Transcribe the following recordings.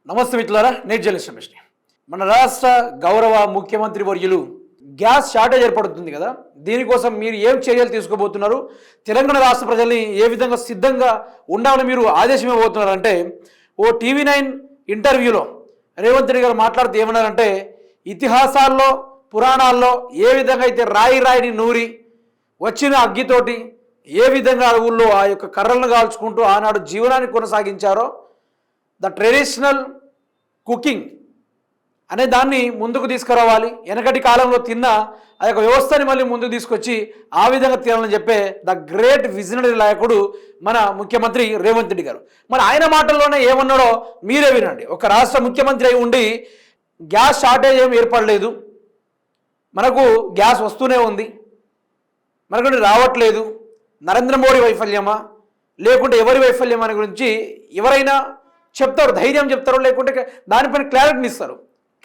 నమస్తే మిత్రులారా, నేను జర్నలిస్ట్ రమేష్ని. మన రాష్ట్ర గౌరవ ముఖ్యమంత్రి వర్యులు గ్యాస్ షార్టేజ్ ఏర్పడుతుంది కదా, దీనికోసం మీరు ఏం చర్యలు తీసుకోబోతున్నారు, తెలంగాణ రాష్ట్ర ప్రజల్ని ఏ విధంగా సిద్ధంగా ఉండాలని మీరు ఆదేశం ఇవ్వబోతున్నారు అంటే, ఓ టీవీ9 ఇంటర్వ్యూలో రేవంత్ రెడ్డి గారు మాట్లాడుతూ ఏమన్నారంటే, ఇతిహాసాల్లో పురాణాల్లో ఏ విధంగా అయితే రాయిని నూరి వచ్చిన అగ్గితోటి ఏ విధంగా ఊళ్ళో ఆ యొక్క కర్రలను కాల్చుకుంటూ ఆనాడు జీవనాన్ని కొనసాగించారో, ద ట్రెడిషనల్ కుకింగ్ అనే దాన్ని ముందుకు తీసుకురావాలి, వెనకటి కాలంలో తిన్న ఆ యొక్క వ్యవస్థని మళ్ళీ ముందుకు తీసుకొచ్చి ఆ విధంగా తినాలని చెప్పే ద గ్రేట్ విజనరీ నాయకుడు మన ముఖ్యమంత్రి రేవంత్ రెడ్డి గారు. మరి ఆయన మాటల్లోనే ఏమన్నాడో మీరే వినండి. ఒక రాష్ట్ర ముఖ్యమంత్రి అయి ఉండి గ్యాస్ షార్టేజ్ ఏం ఏర్పడలేదు, మనకు గ్యాస్ వస్తూనే ఉంది, మనకు రావట్లేదు, నరేంద్ర మోడీ వైఫల్యమా లేకుంటే ఎవరి వైఫల్యం అనే గురించి ఎవరైనా చెప్తారు, ధైర్యం చెప్తారు, లేకుంటే దానిపైన క్లారిటీని ఇస్తారు.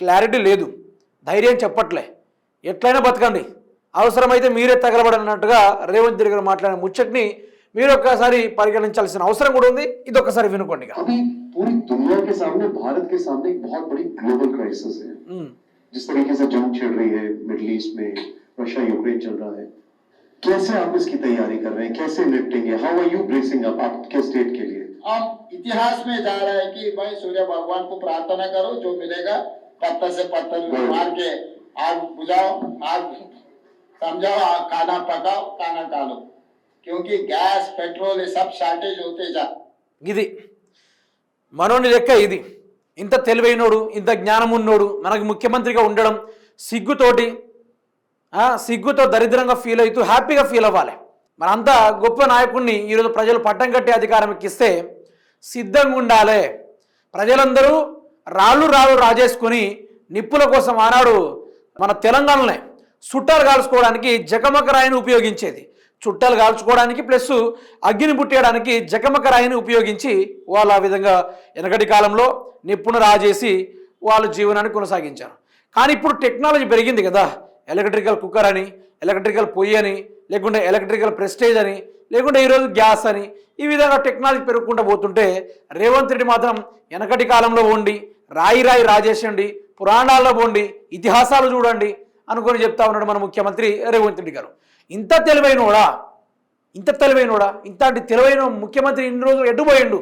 క్లారిటీ లేదు, ధైర్యం చెప్పట్లే, ఎట్లయినా బతకండి, అవసరమైతే మీరే తగలబడన్నట్టుగా రేవంత్ రెడ్డి గారు మాట్లాడిన ముచ్చట్ని మీరు ఒక్కసారి పరిగణించాల్సిన అవసరం కూడా ఉంది. ఇది ఒక్కసారి వినుకోండి. पूरी दुनिया के सामने भारत के सामने एक बहुत बड़ी ग्लोबल क्राइसिस है. जिस तरीके से जंग छिड़ रही है मिडिल ईस्ट में, रशिया यूक्रेन चल रहा है, कैसे आप इसकी तैयारी कर रहे हैं, कैसे निपटेंगे, how are you bracing up आपके स्टेट के लिए? हम इतिहास में जा रहे हैं कि भाई सूर्य भगवान को प्रार्थना करो, जो मिलेगा पत्थर से पत्थर मार के आग बुझाओ, आग समझाओ, खाना पकाओ, खाना खा लो, क्योंकि गैस पेट्रोल ये सब शॉर्टेज होते जा. ఇది మనోని లెక్క. ఇది ఇంత తెలివైనోడు, ఇంత జ్ఞానం ఉన్నోడు మనకు ముఖ్యమంత్రిగా ఉండడం సిగ్గుతో దరిద్రంగా ఫీల్ అవుతూ హ్యాపీగా ఫీల్ అవ్వాలి. మనంతా గొప్ప నాయకుడిని ఈరోజు ప్రజలు పట్టం కట్టే అధికారం ఎక్కిస్తే సిద్ధంగా ఉండాలి. ప్రజలందరూ రాళ్ళు రాజేసుకొని నిప్పుల కోసం ఆనాడు మన తెలంగాణలోనే చుట్టాలు కాల్చుకోవడానికి జకమక రాయిని ఉపయోగించేది. చుట్టాలు కాల్చుకోవడానికి ప్లస్ అగ్గిని పుట్టేయడానికి జకమక రాయిని ఉపయోగించి వాళ్ళు ఆ విధంగా వెనకటి కాలంలో నిప్పును రాజేసి వాళ్ళు జీవనాన్ని కొనసాగించారు. కానీ ఇప్పుడు టెక్నాలజీ పెరిగింది కదా, ఎలక్ట్రికల్ కుక్కర్ అని, ఎలక్ట్రికల్ పొయ్యి అని, లేకుంటే ఎలక్ట్రికల్ ప్రెస్టేజ్ అని, లేకుంటే ఈరోజు గ్యాస్ అని, ఈ విధంగా టెక్నాలజీ పెరుగుకుంటూ పోతుంటే రేవంత్ రెడ్డి మాత్రం వెనకటి కాలంలో ఉండి రాయి రాజేసండి, పురాణాల్లో పోండి, ఇతిహాసాలు చూడండి అనుకొని చెప్తా ఉన్నాడు మన ముఖ్యమంత్రి రేవంత్ రెడ్డి గారు. ఇంత తెలివైనోడా, ఇంతటి తెలివైన ముఖ్యమంత్రి ఇన్ని రోజులు ఎడ్డుపోయిండు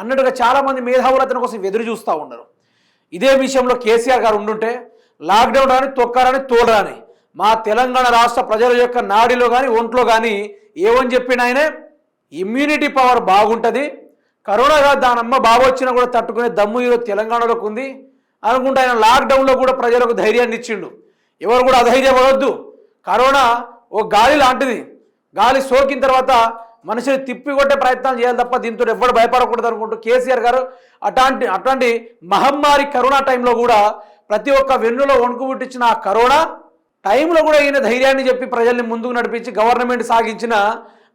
అన్నట్టుగా చాలామంది మేధావులు అతని కోసం ఎదురు చూస్తూ ఉన్నారు. ఇదే విషయంలో కేసీఆర్ గారు ఉండుంటే లాక్డౌన్ అని తొక్కారని తోడరాని మా తెలంగాణ రాష్ట్ర ప్రజల యొక్క నాడిలో కానీ ఒంట్లో కానీ ఏమని చెప్పిన ఆయనే, ఇమ్యూనిటీ పవర్ బాగుంటుంది, కరోనా దానమ్మ బాబు వచ్చినా కూడా తట్టుకునే దమ్ము ఈరోజు తెలంగాణలోకి ఉంది అనుకుంటే ఆయన లాక్డౌన్లో కూడా ప్రజలకు ధైర్యాన్ని ఇచ్చిండు. ఎవరు కూడా అధైర్యపడవద్దు, కరోనా ఓ గాలి లాంటిది, గాలి సోకిన తర్వాత మనిషిని తిప్పికొట్టే ప్రయత్నాలు చేయాలి తప్ప దీంతో ఎవ్వరు భయపడకూడదు అనుకుంటూ కేసీఆర్ గారు అట్లాంటి మహమ్మారి కరోనా టైంలో కూడా ప్రతి ఒక్క వెన్నులో వణుకు పుట్టించిన ఆ కరోనా టైంలో కూడా ఈయన ధైర్యాన్ని చెప్పి ప్రజల్ని ముందుకు నడిపించి గవర్నమెంట్ సాగించిన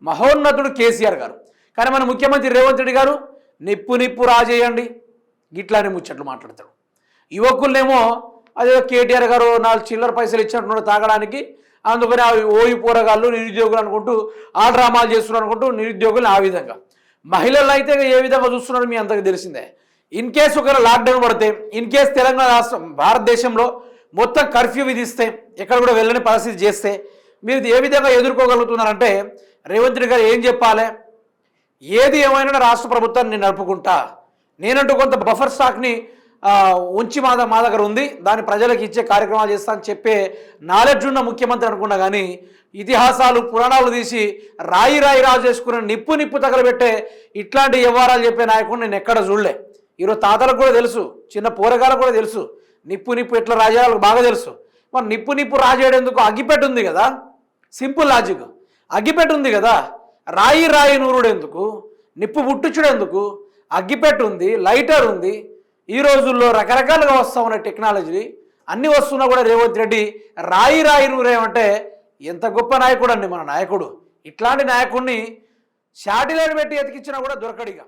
మహోన్నతుడు కేసీఆర్ గారు. కానీ మన ముఖ్యమంత్రి రేవంత్ రెడ్డి గారు నిప్పు రాజేయండి గిట్లానే ముచ్చట్లు మాట్లాడతాడు. యువకులనేమో అదే కేటీఆర్ గారు 4 చిల్లర పైసలు ఇచ్చినట్టున్నాడు తాగడానికి, అందుకని అవి ఓయి పోరగాళ్ళు నిరుద్యోగులు అనుకుంటూ ఆ డ్రామాలు చేస్తున్నారు అనుకుంటూ నిరుద్యోగులు ఆ విధంగా. మహిళలు అయితే ఏ విధంగా చూస్తున్నారో మీ అందరికీ తెలిసిందే. ఇన్ కేసు ఒకవేళ లాక్డౌన్ పడితే, ఇన్ కేసు తెలంగాణ రాష్ట్రం భారతదేశంలో మొత్తం కర్ఫ్యూ విధిస్తే, ఎక్కడ కూడా వెళ్ళని పరిస్థితి చేస్తే మీరు ఏ విధంగా ఎదుర్కోగలుగుతున్నారంటే రేవంత్ రెడ్డి గారు ఏం చెప్పాలి, ఏది ఏమైనా రాష్ట్ర ప్రభుత్వాన్ని నేను నడుపుకుంటా, నేనంటూ కొంత బఫర్ స్టాక్ని ఉంచి మా దగ్గర ఉంది, దాన్ని ప్రజలకు ఇచ్చే కార్యక్రమాలు చేస్తా అని చెప్పే నాలెడ్జ్ ఉన్న ముఖ్యమంత్రి అనుకున్నా. కానీ ఇతిహాసాలు పురాణాలు తీసి రాయి రాజేసుకుని నిప్పు తగలబెట్టే ఇట్లాంటి వ్యవహారాలు చెప్పే నాయకుడు నేను ఎక్కడ చూడలే. ఈరోజు తాతలకు కూడా తెలుసు, చిన్న పోరగాలకు కూడా తెలుసు నిప్పు ఎట్లా రాజేయాలో బాగా తెలుసు. మరి నిప్పు రాజేయడేందుకు అగ్గిపెట్టు ఉంది కదా, సింపుల్ లాజిక్, అగ్గిపెట్టు ఉంది కదా, రాయి నూరుడెందుకు, నిప్పు పుట్టించుడెందుకు, అగ్గిపెట్టు ఉంది, లైటర్ ఉంది. ఈ రోజుల్లో రకరకాలుగా వస్తూ ఉన్న టెక్నాలజీ అన్నీ వస్తున్నా కూడా రేవంత్ రెడ్డి రాయి నూరేమంటే ఎంత గొప్ప నాయకుడు అండి మన నాయకుడు. ఇట్లాంటి నాయకుడిని శాటిలైట్ పెట్టి ఎతికిచ్చినా కూడా దొరకడిగా.